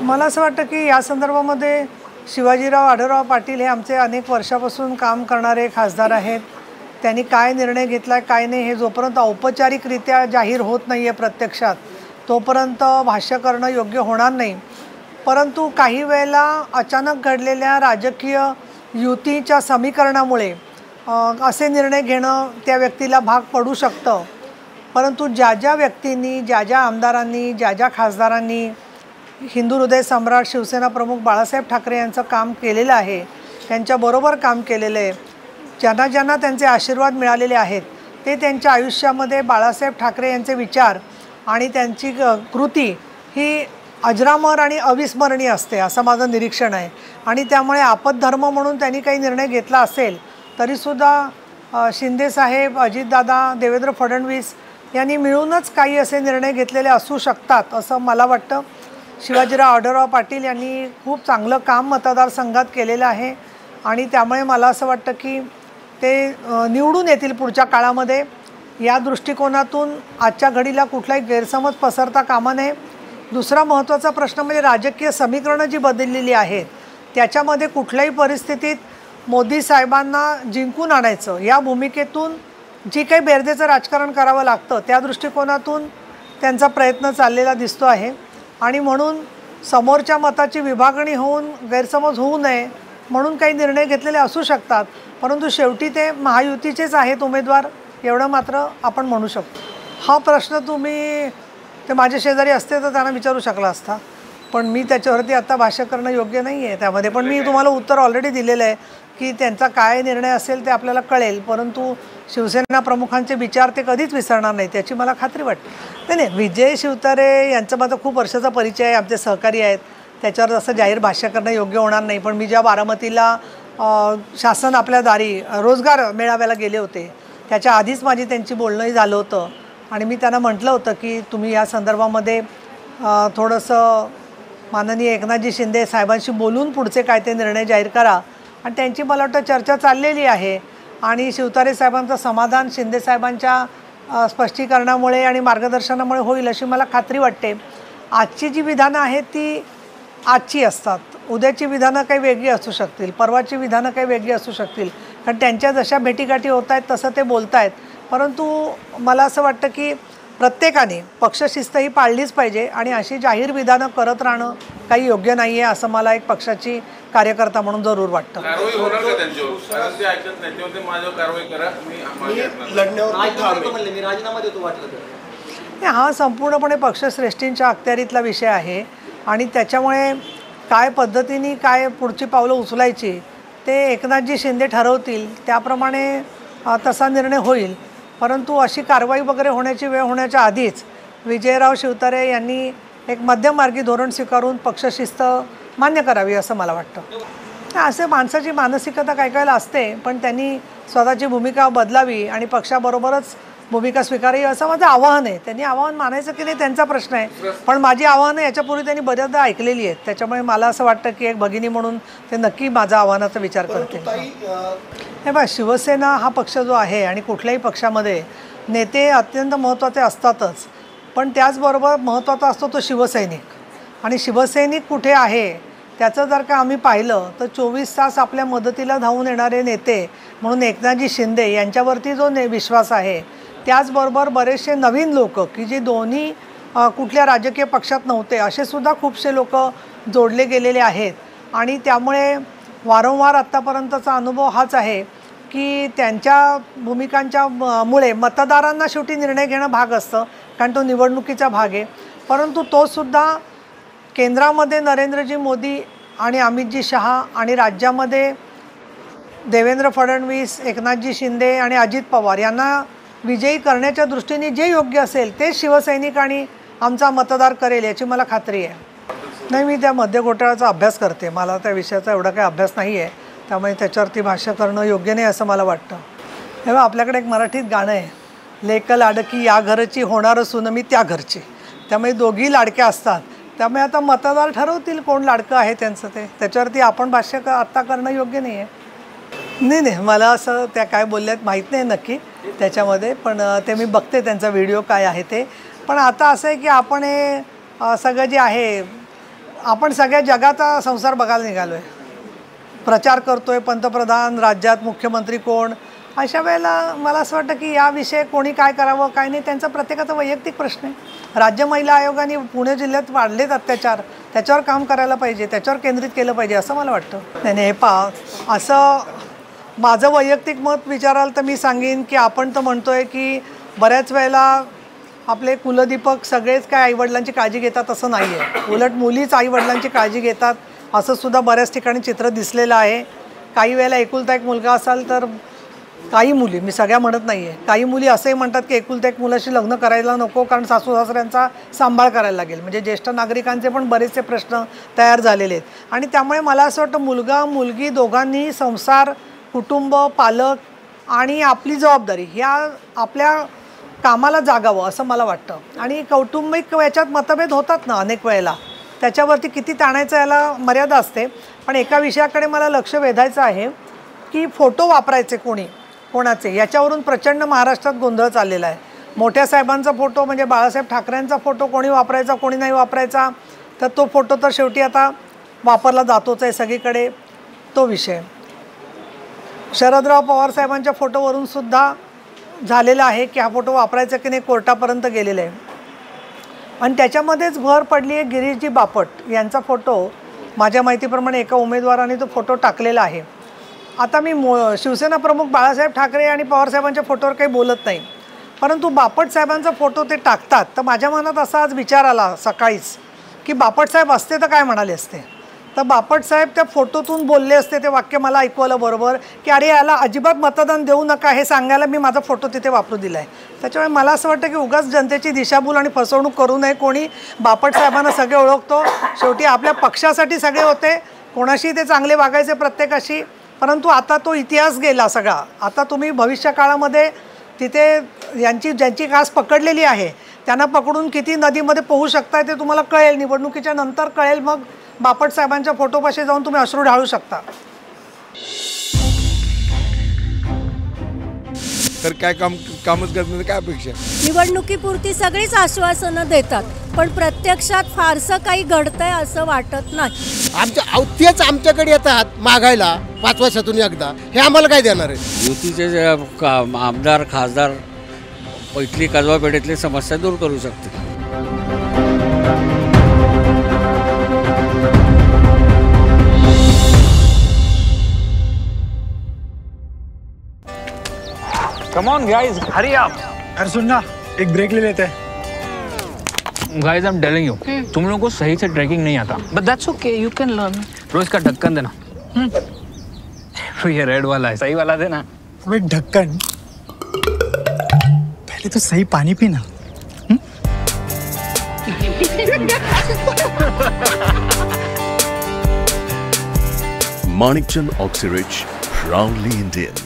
मला असं वाटतं की या संदर्भामध्ये शिवाजीराव आढळराव पाटील हे आमचे अनेक वर्षापासून काम करणारे खासदार आहेत। त्यांनी काय निर्णय घेतला काय नाही हे जोपर्यंत औपचारिकरित्या जाहीर होत नाही आहे प्रत्यक्षात तोपर्यंत भाष्य करणं योग्य होणार नाही। परंतु काही वेळेला अचानक घडलेल्या राजकीय युतीच्या समीकरणामुळे असे निर्णय घेणं त्या व्यक्तीला भाग पडू शकतं। परंतु ज्या व्यक्तींनी ज्या आमदारांनी ज्या खासदारांनी हिंदू हृदय सम्राट शिवसेना प्रमुख बाळासाहेब ठाकरे यांचं काम केलेलं आहे, त्यांच्याबरोबर काम केलेलं आहे, ज्यांना त्यांचे आशीर्वाद मिळालेले आहेत, ते त्यांच्या आयुष्यामध्ये बाळासाहेब ठाकरे यांचे विचार आणि त्यांची कृती ही अजरामर आणि अविस्मरणीय असते असं माझं निरीक्षण आहे। आणि त्यामुळे आपतधर्म म्हणून त्यांनी काही निर्णय घेतला असेल तरीसुद्धा शिंदेसाहेब, अजितदादा, देवेंद्र फडणवीस यांनी मिळूनच काही असे निर्णय घेतलेले असू शकतात असं मला वाटतं। शिवाजीराव आढळराव पाटील यांनी खूप चांगलं काम मतदारसंघात केलेलं आहे आणि त्यामुळे मला असं वाटतं की ते निवडून येतील पुढच्या काळामध्ये। या दृष्टिकोनातून आजच्या घडीला कुठलाही गैरसमज पसरता कामा नये। दुसरा महत्त्वाचा प्रश्न म्हणजे राजकीय समीकरणं जी बदललेली आहेत त्याच्यामध्ये कुठल्याही परिस्थितीत मोदी साहेबांना जिंकून आणायचं या भूमिकेतून जी काही बेरजेचं राजकारण करावं लागतं त्या दृष्टिकोनातून त्यांचा प्रयत्न चाललेला दिसतो आहे। आणि म्हणून समोरच्या मताची विभागणी होऊन गैरसमज होऊ नये म्हणून काही निर्णय घेतलेले असू शकतात, परंतु शेवटी ते महायुतीचेच आहेत उमेदवार एवढं मात्र आपण म्हणू शकतो। हा प्रश्न तुम्ही ते माझे शेजारी असते तर त्यांना विचारू शकला असता, पण मी त्याच्यावरती आता भाष्य करणं योग्य नाही आहे त्यामध्ये। पण मी तुम्हाला उत्तर ऑलरेडी दिलेलं आहे की त्यांचा काय निर्णय असेल ते आपल्याला कळेल, परंतु शिवसेना प्रमुखांचे विचार ते कधीच विसरणार नाही त्याची मला खात्री वाटते। नाही, विजय शिवतारे यांचा माझा खूप वर्षाचा परिचय आहे, आमचे सहकारी आहेत, त्याच्यावर असं जाहीर भाष्य करणं योग्य होणार नाही। पण मी ज्या बारामतीला शासन आपल्या दारी रोजगार मेळाव्याला गेले होते त्याच्या आधीच माझी त्यांची बोलणंही झालं होतं आणि मी त्यांना म्हटलं होतं की तुम्ही या संदर्भामध्ये थोडंसं माननीय एकनाथजी शिंदे साहेबांशी बोलून पुढचे काय ते निर्णय जाहीर करा। आणि त्यांची मला वाटतं चर्चा चाललेली आहे आणि शिवतारे साहेबांचं समाधान शिंदे साहेबांच्या स्पष्टीकरणामुळे आणि मार्गदर्शनामुळे होईल अशी मला खात्री वाटते। आजची जी विधानं आहेत ती आजची असतात, उद्याची विधानं काही वेगळी असू शकतील, परवाची विधानं काही वेगळी असू शकतील, कारण त्यांच्या जशा भेटीगाठी होत आहेत तसं ते बोलत आहेत। परंतु मला असं वाटतं की प्रत्येकाने पक्षशिस्त ही पाळलीच पाहिजे आणि अशी जाहीर विधानं करत राहणं काही योग्य नाही आहे असं मला एक पक्षाची कार्यकर्ता म्हणून जरूर वाटतं। हा संपूर्णपणे पक्षश्रेष्ठींच्या अखत्यारीतला विषय आहे आणि त्याच्यामुळे काय पद्धतीने काय पुढची पावलं उचलायची ते एकनाथजी शिंदे ठरवतील त्याप्रमाणे तसा निर्णय होईल। परंतु अशी कारवाई वगैरे होण्याची वेळ होण्याच्या आधीच विजयराव शिवतारे यांनी एक मध्यममार्गी धोरण स्वीकारून पक्षशिस्त मान्य करावी असं मला वाटतं। असे माणसाची मानसिकता काय काय असते, पण त्यांनी स्वतःची भूमिका बदलावी आणि पक्षाबरोबरच भूमिका स्वीकारावी असं माझं आवाहन आहे। त्यांनी आवाहन मानायचं की नाही त्यांचा प्रश्न आहे, पण माझी आव्हानं याच्यापूर्वी त्यांनी बऱ्याचदा ऐकलेली आहेत, त्याच्यामुळे मला असं वाटतं की एक भगिनी म्हणून ते नक्की माझा आव्हानाचा विचार करते। हे बघा, शिवसेना हा पक्ष जो आहे आणि कुठल्याही पक्षामध्ये नेते अत्यंत महत्त्वाचे असतातच, पण त्याचबरोबर महत्त्वाचा असतो तो शिवसैनिक। आणि शिवसैनिक कुठे आहे त्याचं जर का आम्ही पाहिलं तर 24 तास आपल्या मदतीला धावून येणारे नेते म्हणून एकनाथजी शिंदे यांच्यावरती जो विश्वास आहे, त्याचबरोबर बरेचसे नवीन लोक की जे दोन्ही कुठल्या राजकीय पक्षात नव्हते असे सुद्धा खूपसे लोक जोडले गेलेले आहेत। आणि त्यामुळे वारंवार आत्तापर्यंतचा अनुभव हाच आहे की त्यांच्या भूमिकांच्या मुळे मतदारांना शेवटी निर्णय घेणं भाग असतं, कारण तो निवडणुकीचा भाग आहे। परंतु तोसुद्धा केंद्रामध्ये नरेंद्रजी मोदी आणि अमितजी शहा आणि राज्यामध्ये देवेंद्र फडणवीस, एकनाथजी शिंदे आणि अजित पवार यांना विजयी करण्याच्या दृष्टीने जे योग्य असेल ते शिवसैनिक आणि आमचा मतदार करेल याची मला खात्री आहे। नाही, मी त्या मध्य घोटाळ्याचा अभ्यास करते, मला त्या विषयाचा एवढा काही अभ्यास नाही आहे, त्यामुळे त्याच्यावरती भाष्य करणं योग्य नाही असं मला वाटतं। तेव्हा आपल्याकडे एक मराठीत गाणं आहे, लेक लाडकी या घरची होणार सून मी त्या घरची, त्यामुळे दोघी लाडक्या असतात। त्यामुळे आता मतदार ठरवतील कोण लाडकं आहे त्यांचं, त्याच्यावरती आपण भाष्य आत्ता करणं योग्य नाही आहे। नाही, मला असं त्या काय बोलल्यात माहीत नाही नक्की त्याच्यामध्ये, पण ते मी बघते त्यांचा व्हिडिओ काय आहे ते। पण आता असं आहे की आपण हे सगळं जे आहे आपण सगळ्या जगाचा संसार बघायला निघालो आहे, प्रचार करतोय पंतप्रधान, राज्यात मुख्यमंत्री कोण. अशा वेळेला मला असं वाटतं की याविषयी कोणी काय करावं काय नाही त्यांचा प्रत्येकाचा वैयक्तिक प्रश्न आहे. राज्य महिला आयोगाने पुणे जिल्ह्यात वाढलेत अत्याचार, त्याच्यावर काम करायला पाहिजे, त्याच्यावर केंद्रित केलं पाहिजे असं मला वाटतं. नाही नाही, हे असं माझं वैयक्तिक मत विचाराल तर मी सांगेन की आपण तर म्हणतोय की बऱ्याच वेळेला आपले कुलदीपक सगळेच काय आईवडिलांची काळजी घेतात असं नाही आहे. उलट मुलीच आईवडिलांची काळजी घेतात असं सुद्धा बऱ्याच ठिकाणी चित्र दिसलेलं आहे. काही वेळेला एकुलता एक मुलगा असाल तर काही मुली, मी सगळ्या म्हणत नाही आहे, काही मुली असंही म्हणतात की एकुलता एक मुलाशी लग्न करायला नको कारण सासू सासऱ्यांचा सांभाळ करायला लागेल. म्हणजे ज्येष्ठ नागरिकांचे पण बरेचसे प्रश्न तयार झालेले आहेत. आणि त्यामुळे मला असं वाटतं मुलगा मुलगी दोघांनी संसार, कुटुंब, पालक आणि आपली जबाबदारी ह्या आपल्या कामाला जागावं असं मला वाटतं. आणि कौटुंबिक याच्यात मतभेद होतात ना अनेक वेळेला, त्याच्यावरती किती ताणायचं याला मर्यादा असते. पण एका विषयाकडे मला लक्ष वेधायचं आहे की फोटो वापरायचे कोणाचे याच्यावरून प्रचंड महाराष्ट्रात गोंधळ चाललेला आहे. मोठ्या साहेबांचा फोटो म्हणजे बाळासाहेब ठाकरेंचा फोटो कोणी वापरायचा कोणी नाही वापरायचा, तर तो फोटो तर शेवटी आता वापरला जातोच आहे सगळीकडे, तो विषय. शरदराव पवार साहेबांच्या फोटोवरून सुद्धा झालेलं आहे की हा फोटो वापरायचा की नाही, कोर्टापर्यंत गेलेला आहे. आणि त्याच्यामध्येच भर पडली आहे गिरीशजी बापट यांचा फोटो. माझ्या माहितीप्रमाणे एका उमेदवाराने तो फोटो टाकलेला आहे. आता मी शिवसेना प्रमुख बाळासाहेब ठाकरे आणि पवारसाहेबांच्या फोटोवर काही बोलत नाही, परंतु बापट साहेबांचा फोटो ते टाकतात तर माझ्या मनात असा आज विचार आला सकाळीच की बापट साहेब असते तर काय म्हणाले असते. तर बापट साहेब त्या फोटोतून बोलले असते, ते वाक्य मला ऐकू आलं बरोबर की अरे याला अजिबात मतदान देऊ नका हे सांगायला मी माझा फोटो तिथे वापरू दिला आहे. त्याच्यामुळे मला असं वाटतं की उगाच जनतेची दिशाभूल आणि फसवणूक करू नये कोणी. बापट साहेबांना सगळे ओळखतो, शेवटी आपल्या पक्षासाठी सगळे होते, कोणाशी ते चांगले वागायचे प्रत्येकाशी. परंतु आता तो इतिहास गेला सगळा. आता तुम्ही भविष्य काळामध्ये तिथे ज्यांची कास पकडलेली आहे त्यांना पकडून किती नदीमध्ये पोहू शकताय ते तुम्हाला कळेल, निवडणुकीच्या नंतर कळेल. मग बापट साहेबांच्या फोटोपाशी जाऊन तुम्ही अश्रू ढाळू शकता. तर काय कामच करत नाही, काय अपेक्षा. निवडणुकीपुरती सगळीच आश्वासनं देतात पण प्रत्यक्षात फारसं काही घडतंय असं वाटत नाही. तेच आमच्याकडे येतात मागायला 5 वर्षातून एकदा, हे आम्हाला काय देणार आहे. युतीचे आमदार खासदार इथली कसबा पेठेतली समस्या दूर करू शकते. Come on guys, hurry up. अरे सुन ना, एक ब्रेक ले लेते हैं. Guys, I'm telling you, तुम लोगों को सही से ट्रैकिंग नहीं आता. But that's okay, you can learn. रोज का ढक्कन देना. तो ये रेड वाला है, सही वाला देना. अबे ढक्कन, पहले तो सही पानी पीना. Manikchand Oxyrich, proudly Indian.